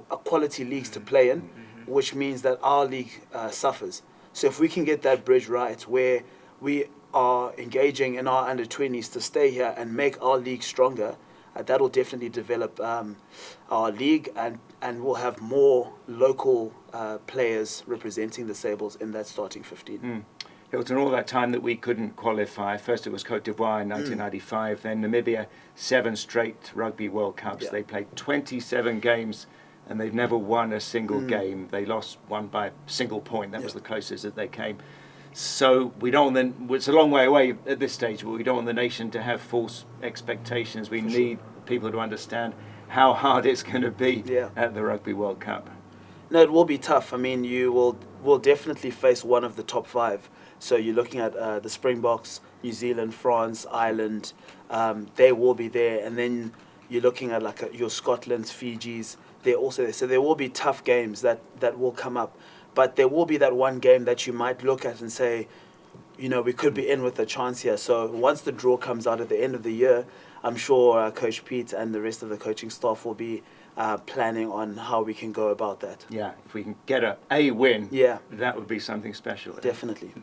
quality leagues to play in, which means that our league suffers. So if we can get that bridge right, where we are engaging in our under-20s to stay here and make our league stronger, that will definitely develop our league, and we'll have more local players representing the Sables in that starting 15. Hilton, all that time that we couldn't qualify, first it was Cote d'Ivoire in 1995, then Namibia, 7 straight Rugby World Cups. They played 27 games and they've never won a single game. They lost one by a single point. That was the closest that they came. So we don't it's a long way away at this stage, but we don't want the nation to have false expectations. We need people to understand how hard it's going to be at the Rugby World Cup. No, it will be tough. I mean, you will definitely face one of the top 5. So you're looking at the Springboks, New Zealand, France, Ireland. They will be there. And then you're looking at like your Scotland's, Fiji's. They're also there. So there will be tough games that will come up. But there will be that one game that you might look at and say, you know, we could be in with a chance here. So once the draw comes out at the end of the year, I'm sure Coach Pete and the rest of the coaching staff will be planning on how we can go about that. Yeah, if we can get a win, that would be something special. Definitely.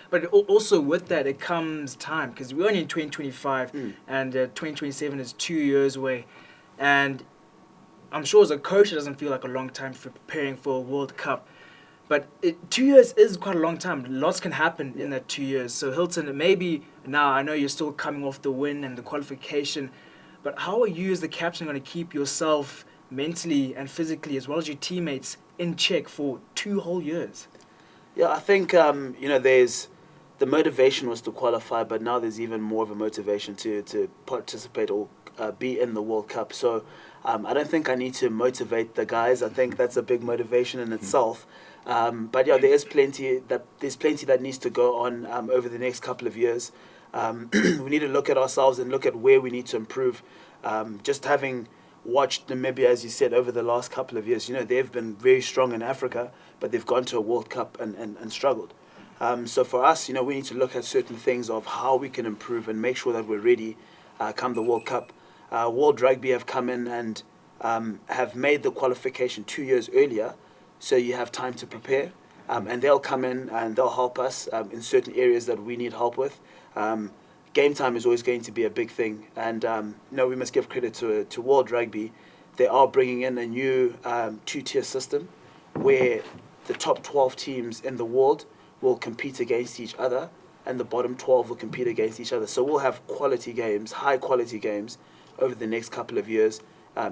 But also with that, it comes time, because we're only in 2025 and 2027 is 2 years away. And I'm sure as a coach, it doesn't feel like a long time for preparing for a World Cup. But 2 years is quite a long time. Lots can happen in that 2 years. So Hilton, maybe now, I know you're still coming off the win and the qualification, but how are you as the captain going to keep yourself mentally and physically, as well as your teammates, in check for 2 whole years? Yeah, I think, there's the motivation was to qualify, but now there's even more of a motivation to participate or be in the World Cup. So I don't think I need to motivate the guys. I think that's a big motivation in itself. But yeah, there's plenty that needs to go on over the next couple of years. We need to look at ourselves and look at where we need to improve. Just having watched Namibia, as you said, over the last couple of years, they've been very strong in Africa, but they've gone to a World Cup and struggled. So for us, we need to look at certain things of how we can improve and make sure that we're ready come the World Cup. World Rugby have come in and have made the qualification 2 years earlier, so you have time to prepare. And they'll come in and they'll help us in certain areas that we need help with. Game time is always going to be a big thing. And we must give credit to World Rugby. They are bringing in a new 2-tier system where the top 12 teams in the world will compete against each other, and the bottom 12 will compete against each other. So we'll have quality games, high quality games, over the next couple of years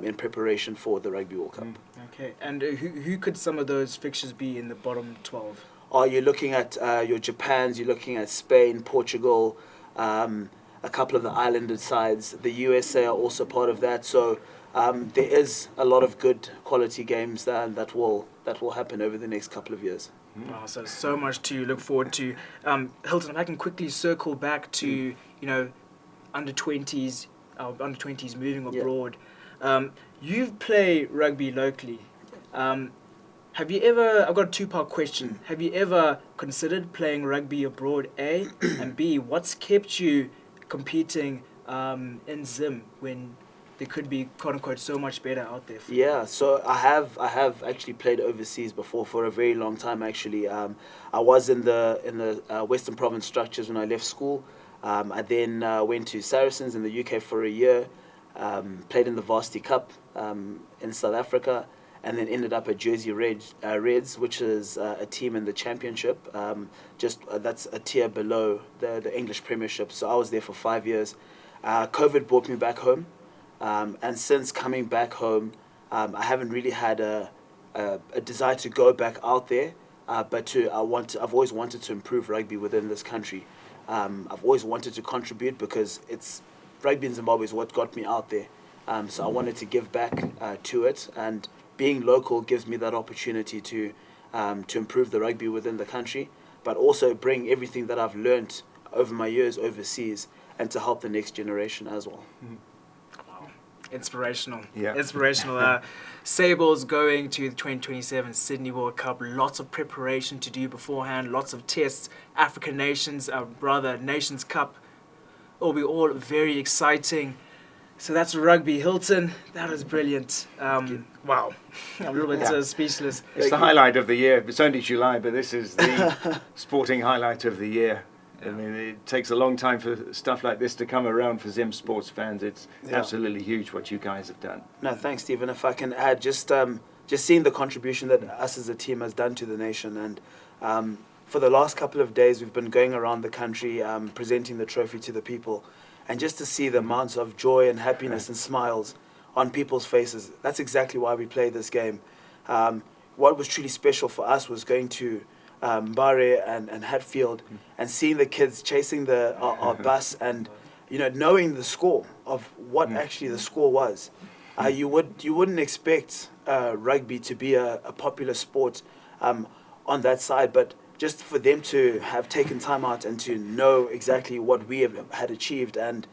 in preparation for the Rugby World Cup. Okay, and who could some of those fixtures be in the bottom 12? You're looking at your Japans, you're looking at Spain, Portugal, a couple of the Islanders sides. The USA are also part of that. So there is a lot of good quality games that will happen over the next couple of years. Wow, so much to look forward to. Hilton, if I can quickly circle back to under 20s moving abroad. You've played rugby locally. Have you ever? I've got a 2-part question. Have you ever considered playing rugby abroad? A, and B, what's kept you competing in Zim when there could be quote unquote so much better out there? Yeah, so I have actually played overseas before for a very long time. Actually, I was in the Western Province structures when I left school. I then went to Saracens in the UK for a year. Played in the Varsity Cup in South Africa, and then ended up at Jersey Reds, which is a team in the Championship. That's a tier below the English Premiership. So I was there for 5 years. COVID brought me back home. And since coming back home, I haven't really had a desire to go back out there, but I've always wanted to improve rugby within this country. I've always wanted to contribute because rugby in Zimbabwe is what got me out there. So I wanted to give back to it, and being local gives me that opportunity to improve the rugby within the country, but also bring everything that I've learnt over my years overseas and to help the next generation as well. Inspirational. Yeah. Inspirational. Sables going to the 2027 Sydney World Cup. Lots of preparation to do beforehand. Lots of tests. African nations, Nations Cup. It'll be all very exciting. So that's rugby. Hilton, that was brilliant. Wow. I'm a little bit speechless. It's the highlight of the year. It's only July, but this is the sporting highlight of the year. I mean, it takes a long time for stuff like this to come around for Zim sports fans. It's absolutely huge what you guys have done. No, thanks, Stephen. If I can add, just seeing the contribution that us as a team has done to the nation, and for the last couple of days we've been going around the country presenting the trophy to the people, and just to see the amounts of joy and happiness and smiles on people's faces. That's exactly why we play this game. What was truly special for us was going to Mbare and Hatfield and seeing the kids chasing our bus, and knowing the score of what actually the score was. You wouldn't expect rugby to be a popular sport on that side, but just for them to have taken time out and to know exactly what we had achieved, and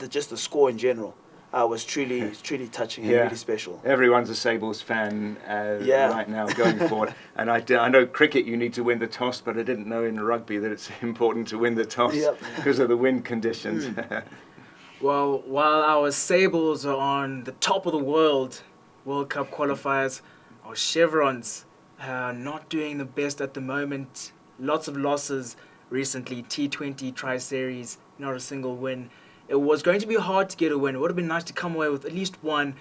just the score in general was truly touching and really special. Everyone's a Sables fan right now going forward. And I know cricket you need to win the toss, but I didn't know in rugby that it's important to win the toss because of the wind conditions. Well, while our Sables are on the top of the World Cup qualifiers, our Chevrons are not doing the best at the moment. Lots of losses recently. T20 Tri-Series, not a single win. It was going to be hard to get a win. It would have been nice to come away with at least one,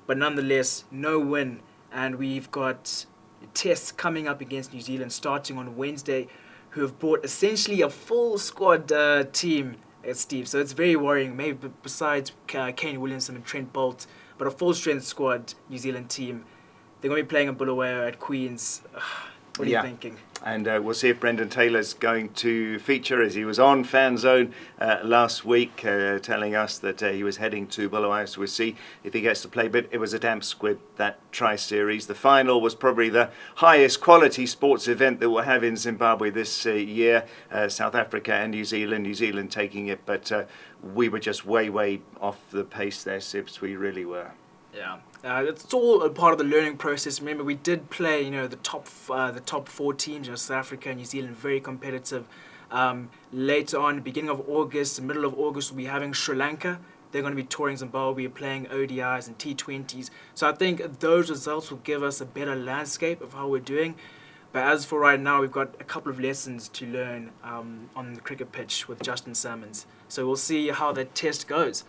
but nonetheless, no win. And we've got tests coming up against New Zealand starting on Wednesday, who have brought essentially a full squad team, Steve. So it's very worrying, maybe besides Kane Williamson and Trent Bolt, but a full-strength squad New Zealand team. They're going to be playing in Bulawayo at Queen's. What are you thinking? And we'll see if Brendan Taylor's going to feature, as he was on Fanzone last week telling us that he was heading to Bulawayo. So we'll see if he gets to play. But it was a damp squib, that Tri-Series. The final was probably the highest quality sports event that we'll have in Zimbabwe this year. South Africa and New Zealand taking it. But we were just way off the pace there, Sibs. We really were. Yeah, it's all a part of the learning process. Remember, we did play, the top 4 teams, South Africa and New Zealand, very competitive. Later on, beginning of August, the middle of August, we'll be having Sri Lanka. They're going to be touring Zimbabwe, playing ODIs and T20s. So I think those results will give us a better landscape of how we're doing. But as for right now, we've got a couple of lessons to learn on the cricket pitch with Justin Salmons. So we'll see how that test goes.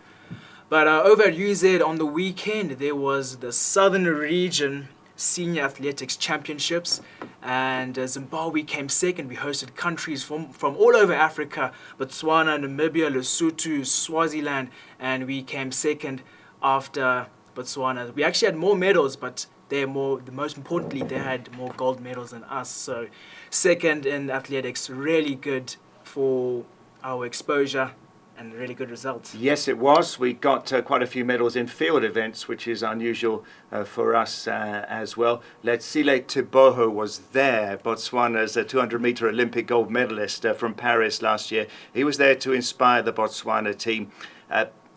But over at UZ on the weekend, there was the Southern Region Senior Athletics Championships, and Zimbabwe came second. We hosted countries from all over Africa, Botswana, Namibia, Lesotho, Swaziland, and we came second after Botswana. We actually had more medals, but most importantly, they had more gold medals than us. So second in athletics, really good for our exposure. And really good results. Yes, it was. We got quite a few medals in field events, which is unusual for us as well. Letsile Tiboho was there, Botswana's 200-meter Olympic gold medalist from Paris last year. He was there to inspire the Botswana team.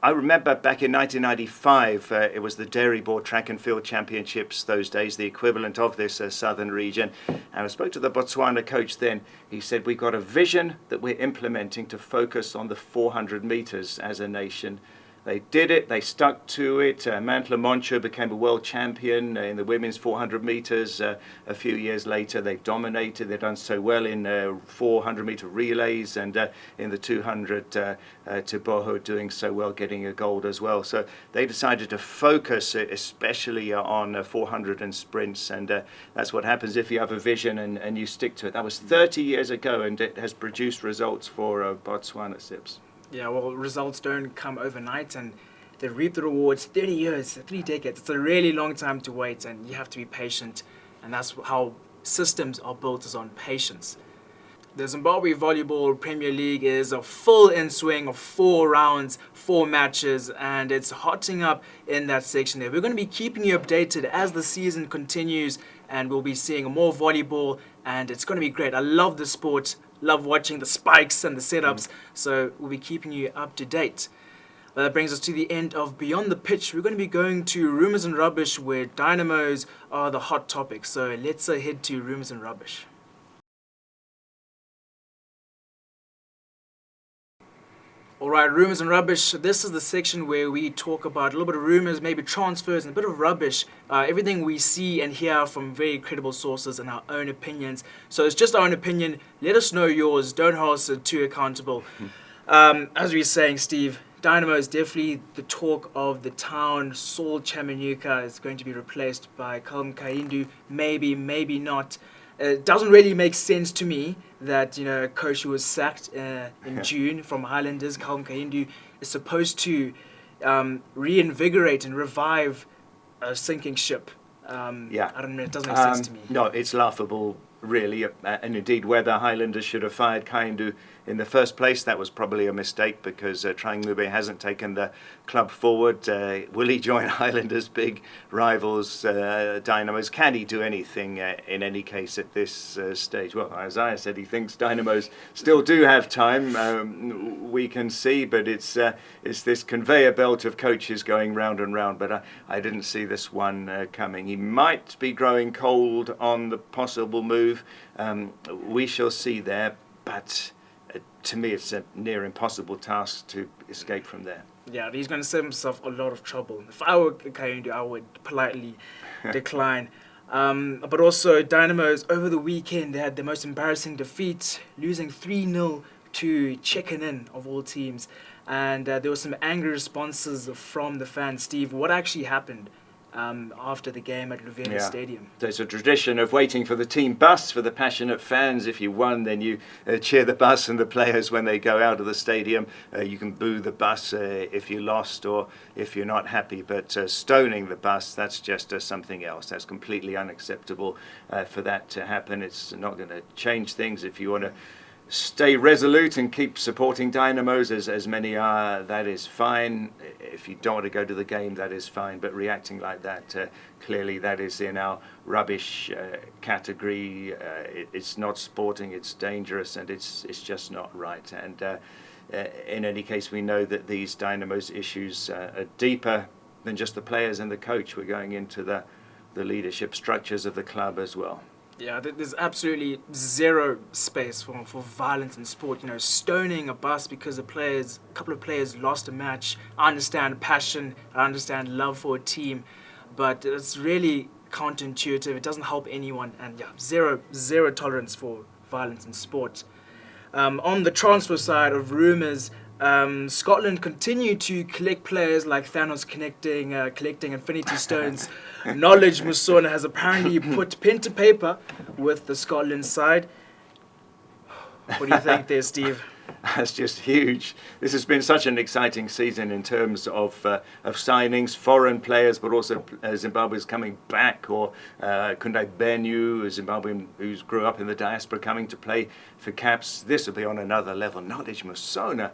I remember back in 1995, it was the Dairy Board Track and Field Championships those days, the equivalent of this Southern Region. And I spoke to the Botswana coach then. He said, we've got a vision that we're implementing to focus on the 400 meters as a nation. They did it, they stuck to it. Mantla Moncho became a world champion in the women's 400 metres. A few years later, they've dominated. They've done so well in 400-metre relays, and in the 200, Tiboho doing so well, getting a gold as well. So they decided to focus especially on 400 and sprints, and that's what happens if you have a vision and you stick to it. That was 30 years ago, and it has produced results for Botswana, Sips. Yeah, well, results don't come overnight, and they reap the rewards 30 years, 3 decades. It's a really long time to wait, and you have to be patient, and that's how systems are built, is on patience. The Zimbabwe Volleyball Premier League is a full in swing of 4 rounds, 4 matches, and it's hotting up in that section there. We're going to be keeping you updated as the season continues, and we'll be seeing more volleyball, and it's going to be great. I love the sport. Love watching the spikes and the setups, so we'll be keeping you up to date. That brings us to the end of Beyond the Pitch. We're going to be going to Rumours and Rubbish, where Dynamos are the hot topic. So let's head to Rumours and All right, rumours and rubbish. This is the section where we talk about a little bit of rumours, maybe transfers, and a bit of rubbish. Everything we see and hear from very credible sources and our own opinions. So it's just our own opinion. Let us know yours. Don't hold us too accountable. As we were saying, Steve, Dynamo is definitely the talk of the town. Saul Chamanuka is going to be replaced by Kalm Kaindu. Maybe, maybe not. It doesn't really make sense to me that a coach who was sacked in June from Highlanders, Kalm Kaindu, is supposed to reinvigorate and revive a sinking ship. I don't know. It doesn't make sense to me. No, it's laughable, really. And indeed, whether Highlanders should have fired Kaindu in the first place, that was probably a mistake because Trang Lube hasn't taken the club forward. Will he join Highlanders' big rivals, Dynamos? Can he do anything in any case at this stage? Well, Isaiah said he thinks Dynamos still do have time. We can see, but it's this conveyor belt of coaches going round and round. But I didn't see this one coming. He might be growing cold on the possible move. We shall see there, but to me, it's a near impossible task to escape from there. Yeah, he's going to save himself a lot of trouble. If I were Kaindu, I would politely decline. But also, Dynamos, over the weekend, they had the most embarrassing defeat, losing 3-0 to Chicken of all teams. And there were some angry responses from the fans. Steve, what actually happened after the game at Luveni Stadium? There's a tradition of waiting for the team bus for the passionate fans. If you won, then you cheer the bus and the players when they go out of the stadium. You can boo the bus if you lost or if you're not happy, but stoning the bus, that's just something else. That's completely unacceptable for that to happen. It's not going to change things. If you want to stay resolute and keep supporting Dynamos, as many are, that is fine. If you don't want to go to the game, that is fine. But reacting like that, clearly that is in our rubbish category. It's not sporting, it's dangerous, and it's just not right. And in any case, we know that these Dynamos issues are deeper than just the players and the coach. We're going into the leadership structures of the club as well. Yeah, there's absolutely zero space for violence in sport. Stoning a bus because a couple of players lost a match. I understand passion, I understand love for a team, but it's really counterintuitive. It doesn't help anyone, and zero tolerance for violence in sport. On the transfer side of rumours, Scotland continue to collect players like Thanos collecting Infinity Stones. Knowledge Musona has apparently put pen to paper with the Scotland side. What do you think there, Steve? That's just huge. This has been such an exciting season in terms of signings, foreign players, but also Zimbabwe's coming back, or Kundai Benyu, a Zimbabwean who grew up in the diaspora, coming to play for Caps. This will be on another level. Knowledge Musona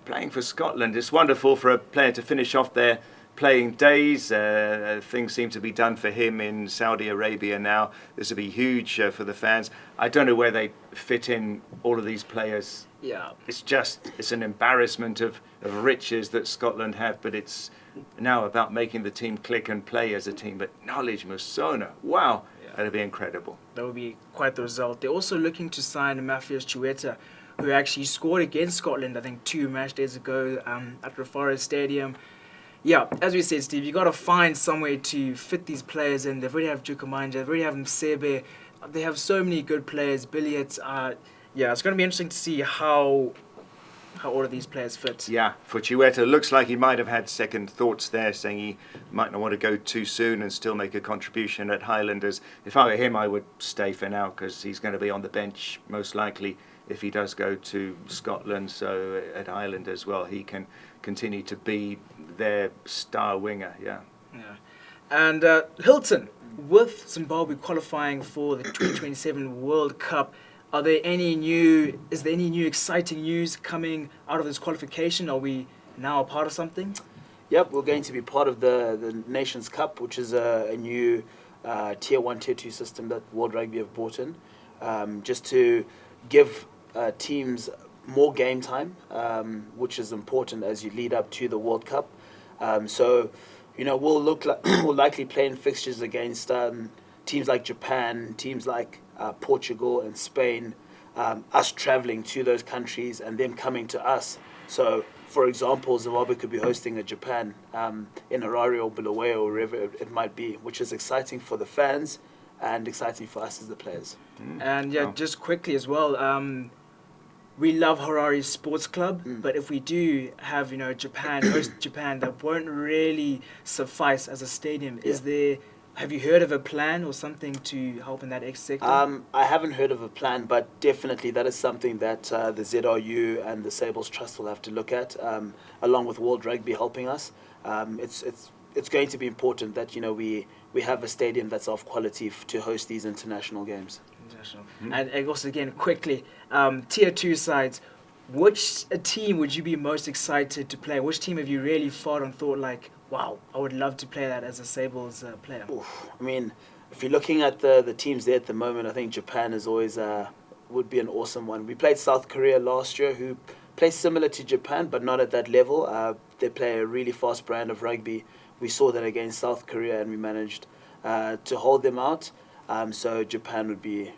playing for Scotland. It's wonderful for a player to finish off their playing days. Things seem to be done for him in Saudi Arabia now. This will be huge for the fans. I don't know where they fit in all of these players. Yeah, It's an embarrassment of riches that Scotland have, but it's now about making the team click and play as a team. But Knowledge Musona, wow, that'll be incredible. That would be quite the result. They're also looking to sign Matthias Chibuku, who actually scored against Scotland, I think 2 match days ago at Rufaro Stadium. Yeah, as we said, Steve, you got to find some way to fit these players in. They already have Jukumanja, they already have Msebe. They have so many good players. Billet. It's going to be interesting to see how all of these players fit. Yeah, for Chibuku, looks like he might have had second thoughts there, saying he might not want to go too soon and still make a contribution at Highlanders. If I were him, I would stay for now because he's going to be on the bench most likely if he does go to Scotland. So at Highlanders, well, he can continue to be their star winger. Yeah. And Hilton, with Zimbabwe qualifying for the 2027 World Cup, is there any new exciting news coming out of this qualification? Are we now a part of something? Yep, we're going to be part of the Nations Cup, which is a new Tier 1, Tier 2 system that World Rugby have brought in, just to give teams more game time, which is important as you lead up to the World Cup. We'll likely play in fixtures against teams like Japan, teams like Portugal and Spain, us traveling to those countries and them coming to us. So, for example, Zimbabwe could be hosting a Japan in Harare or Bulawayo or wherever it might be, which is exciting for the fans and exciting for us as the players. And just quickly as well, we love Harare Sports Club, but if we do have, Japan, host Japan, that won't really suffice as a stadium. Have you heard of a plan or something to help in that sector? I haven't heard of a plan, but definitely that is something that the ZRU and the Sables Trust will have to look at, along with World Rugby helping us. It's going to be important that we have a stadium that's of quality to host these international games. And also, again, quickly, Tier 2 sides, which team would you be most excited to play? Which team have you really fought and thought like, wow, I would love to play that as a Sables player? I mean, if you're looking at the teams there at the moment, I think Japan is always would be an awesome one. We played South Korea last year, who play similar to Japan, but not at that level. They play a really fast brand of rugby. We saw that against South Korea, and we managed to hold them out. So Japan would be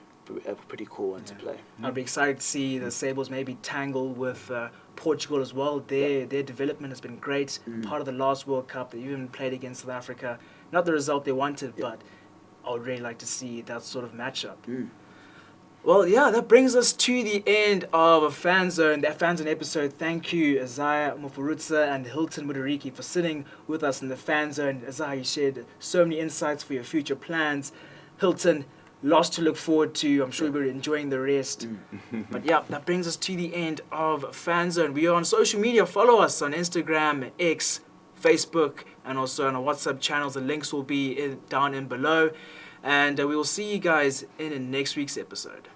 a pretty cool one to play. I'd be excited to see the Sables maybe tangle with Portugal as well. Their development has been great. Part of the last World Cup, they even played against South Africa. Not the result they wanted, but I would really like to see that sort of matchup. Well, that brings us to the end of that Fanzone episode. Thank you, Isaiah Mupfurutsa and Hilton Mudariki, for sitting with us in the Fanzone. Isaiah, you shared so many insights for your future plans. Hilton, lots to look forward to. I'm sure we're enjoying the rest. But that brings us to the end of Fanzone. We are on social media. Follow us on Instagram, X, Facebook, and also on our WhatsApp channels. The links will be down in below. And we will see you guys in next week's episode.